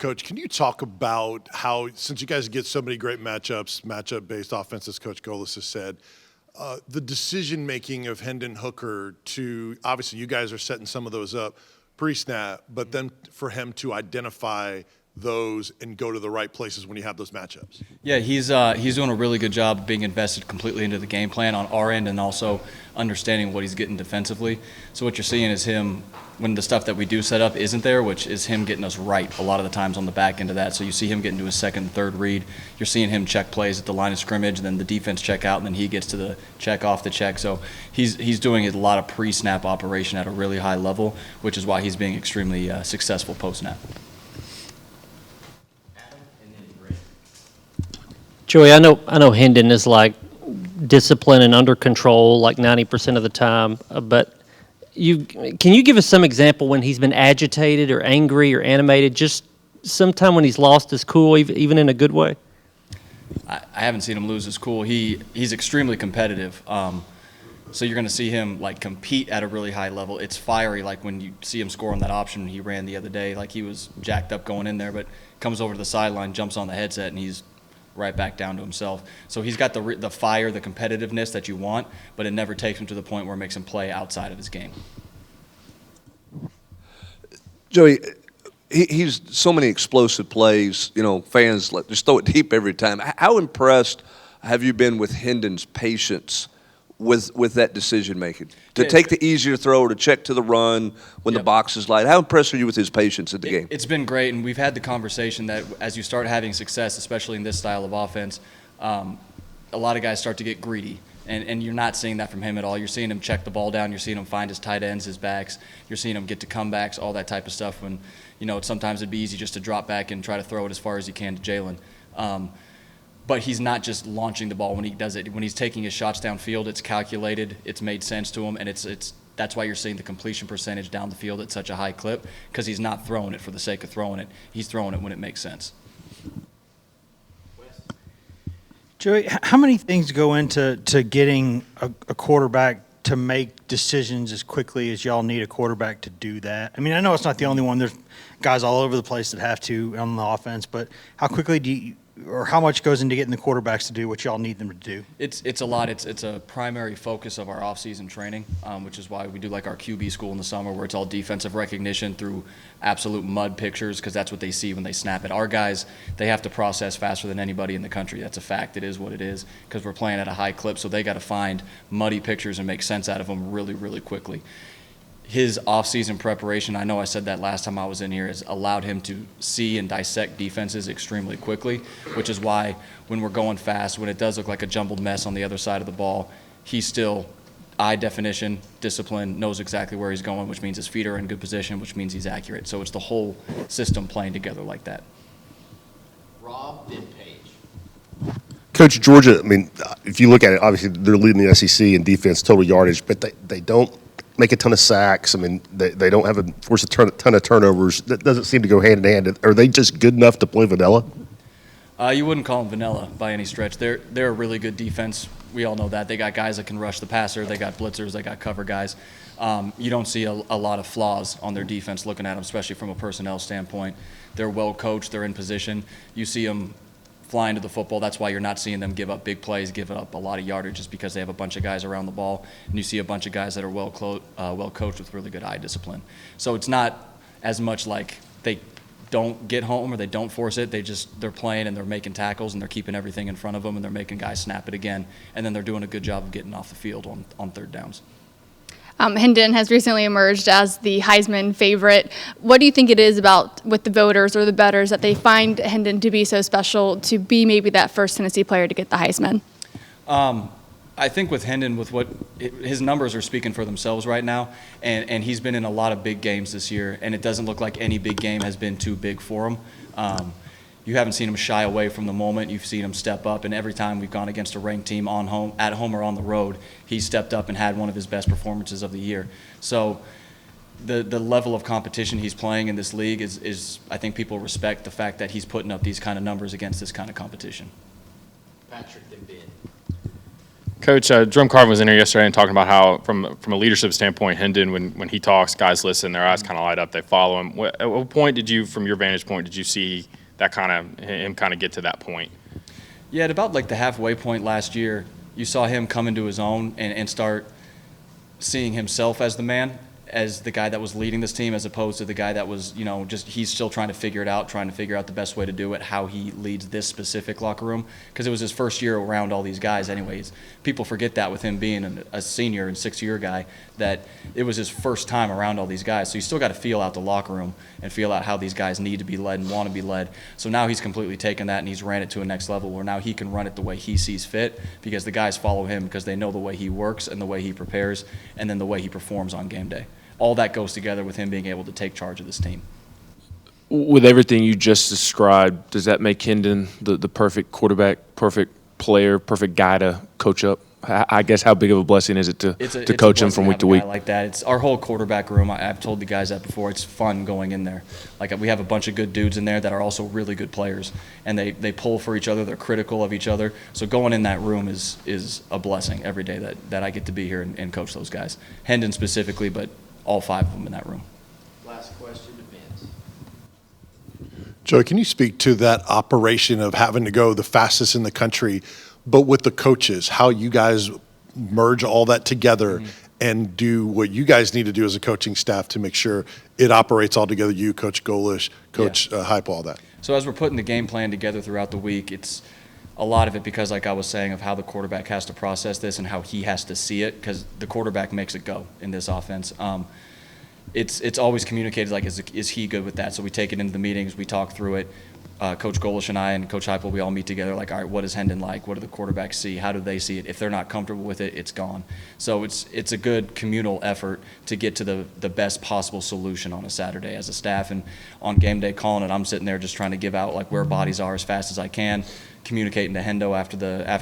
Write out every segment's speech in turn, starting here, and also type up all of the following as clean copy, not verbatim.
Coach, can you talk about how, since you guys get so many great matchup-based offenses, Coach Golis has said, the decision-making of Hendon Hooker to, obviously you guys are setting some of those up pre-snap, but then for him to identify those and go to the right places when you have those matchups? Yeah, he's doing a really good job of being invested completely into the game plan on our end and also understanding what he's getting defensively. So what you're seeing is him, when the stuff that we do set up isn't there, which is him getting us right a lot of the times on the back end of that. So you see him getting to his second and third read. You're seeing him check plays at the line of scrimmage, and then the defense check out, and then he gets to the check off the check. So he's doing a lot of pre-snap operation at a really high level, which is why he's being extremely successful post-snap. Joey, I know Hendon is like disciplined and under control like 90% of the time, but can you give us some example when he's been agitated or angry or animated, just sometime when he's lost his cool, even in a good way? I haven't seen him lose his cool. He's extremely competitive. So you're going to see him like compete at a really high level. It's fiery, like when you see him score on that option he ran the other day, like he was jacked up going in there, but comes over to the sideline, jumps on the headset, and he's right back down to himself. So he's got the fire, the competitiveness that you want, but it never takes him to the point where it makes him play outside of his game. Joey, he's so many explosive plays. You know, fans just throw it deep every time. How impressed have you been with Hendon's patience with that decision making? To take the easier throw, to check to the run when the box is light. How impressed are you with his patience at the game? It's been great, and we've had the conversation that as you start having success, especially in this style of offense, a lot of guys start to get greedy. And you're not seeing that from him at all. You're seeing him check the ball down. You're seeing him find his tight ends, his backs. You're seeing him get to comebacks, all that type of stuff. When, sometimes it'd be easy just to drop back and try to throw it as far as you can to Jalen. But he's not just launching the ball when he does it. When he's taking his shots downfield, it's calculated, it's made sense to him, and that's why you're seeing the completion percentage down the field at such a high clip, because he's not throwing it for the sake of throwing it. He's throwing it when it makes sense. Joey, how many things go into getting a quarterback to make decisions as quickly as y'all need a quarterback to do that? I mean, I know it's not the only one. There's guys all over the place that have to on the offense, but how quickly or how much goes into getting the quarterbacks to do what y'all need them to do? It's a lot. It's a primary focus of our off-season training, which is why we do like our QB school in the summer, where it's all defensive recognition through absolute mud pictures, because that's what they see when they snap it. Our guys, they have to process faster than anybody in the country. That's a fact. It is what it is, because we're playing at a high clip, so they got to find muddy pictures and make sense out of them really, really quickly. His off-season preparation, I know I said that last time I was in here, has allowed him to see and dissect defenses extremely quickly, which is why when we're going fast, when it does look like a jumbled mess on the other side of the ball, he's still eye definition, discipline, knows exactly where he's going, which means his feet are in good position, which means he's accurate. So it's the whole system playing together like that. Rob, then Page. Coach, Georgia, I mean, if you look at it, obviously they're leading the SEC in defense, total yardage, but they don't make a ton of sacks. I mean, they don't force a ton of turnovers. That doesn't seem to go hand in hand. Are they just good enough to play vanilla? You wouldn't call them vanilla by any stretch. They're a really good defense. We all know that. They got guys that can rush the passer. They got blitzers. They got cover guys. You don't see a lot of flaws on their defense looking at them, especially from a personnel standpoint. They're well coached. They're in position. You see them flying to the football. That's why you're not seeing them give up big plays, give up a lot of yardage, just because they have a bunch of guys around the ball, and you see a bunch of guys that are well coached with really good eye discipline. So it's not as much like they don't get home or they don't force it. They're playing and they're making tackles and they're keeping everything in front of them and they're making guys snap it again, and then they're doing a good job of getting off the field on third downs. Hendon has recently emerged as the Heisman favorite. What do you think it is about with the voters or the bettors that they find Hendon to be so special to be maybe that first Tennessee player to get the Heisman? I think with Hendon, his numbers are speaking for themselves right now, and he's been in a lot of big games this year, and it doesn't look like any big game has been too big for him. You haven't seen him shy away from the moment. You've seen him step up, and every time we've gone against a ranked team at home or on the road, he's stepped up and had one of his best performances of the year. So the level of competition he's playing in this league is I think people respect the fact that he's putting up these kind of numbers against this kind of competition. Patrick, then Ben. Coach, Jerome Carvin was in here yesterday and talking about how, from a leadership standpoint, Hendon, when he talks, guys listen, their eyes kind of light up, they follow him. At what point did you, from your vantage point, did you see that him get to that point? Yeah, at about like the halfway point last year, you saw him come into his own and start seeing himself as the man, as the guy that was leading this team, as opposed to the guy that was, just he's still trying to figure it out, trying to figure out the best way to do it, how he leads this specific locker room, because it was his first year around all these guys anyways. People forget that with him being a senior and sixth-year guy, that it was his first time around all these guys. So you still got to feel out the locker room and feel out how these guys need to be led and want to be led. So now he's completely taken that and he's ran it to a next level where now he can run it the way he sees fit, because the guys follow him because they know the way he works and the way he prepares and then the way he performs on game day. All that goes together with him being able to take charge of this team. With everything you just described, does that make Hendon the perfect quarterback, perfect player, perfect guy to coach up? I guess how big of a blessing is it to coach him from week to week? Like that, it's our whole quarterback room. I've told the guys that before. It's fun going in there. Like we have a bunch of good dudes in there that are also really good players, and they pull for each other. They're critical of each other. So going in that room is a blessing every day that I get to be here and coach those guys. Hendon specifically, but all 5 of them in that room. Last question to Vince. Joey, can you speak to that operation of having to go the fastest in the country, but with the coaches, how you guys merge all that together and do what you guys need to do as a coaching staff to make sure it operates all together, you, Coach Golish, Coach Hype, all that? So as we're putting the game plan together throughout the week, it's a lot of it because, like I was saying, of how the quarterback has to process this and how he has to see it, because the quarterback makes it go in this offense. It's always communicated like, is he good with that? So we take it into the meetings, we talk through it. Coach Golish and I and Coach Heupel, we all meet together like, all right, what is Hendon like? What do the quarterbacks see? How do they see it? If they're not comfortable with it, it's gone. So it's a good communal effort to get to the best possible solution on a Saturday as a staff. And on game day calling it, I'm sitting there just trying to give out like where bodies are as fast as I can, communicating to Hendo after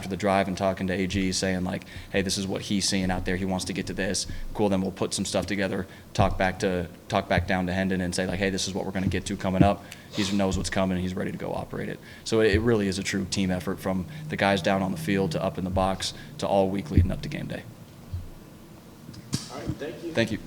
the drive and talking to AG, saying like, hey, this is what he's seeing out there. He wants to get to this. Cool. Then we'll put some stuff together, talk back down to Hendon and say like, hey, this is what we're going to get to coming up. He knows what's coming and he's ready to go operate it. So it really is a true team effort from the guys down on the field to up in the box to all week leading up to game day. All right, thank you. Thank you.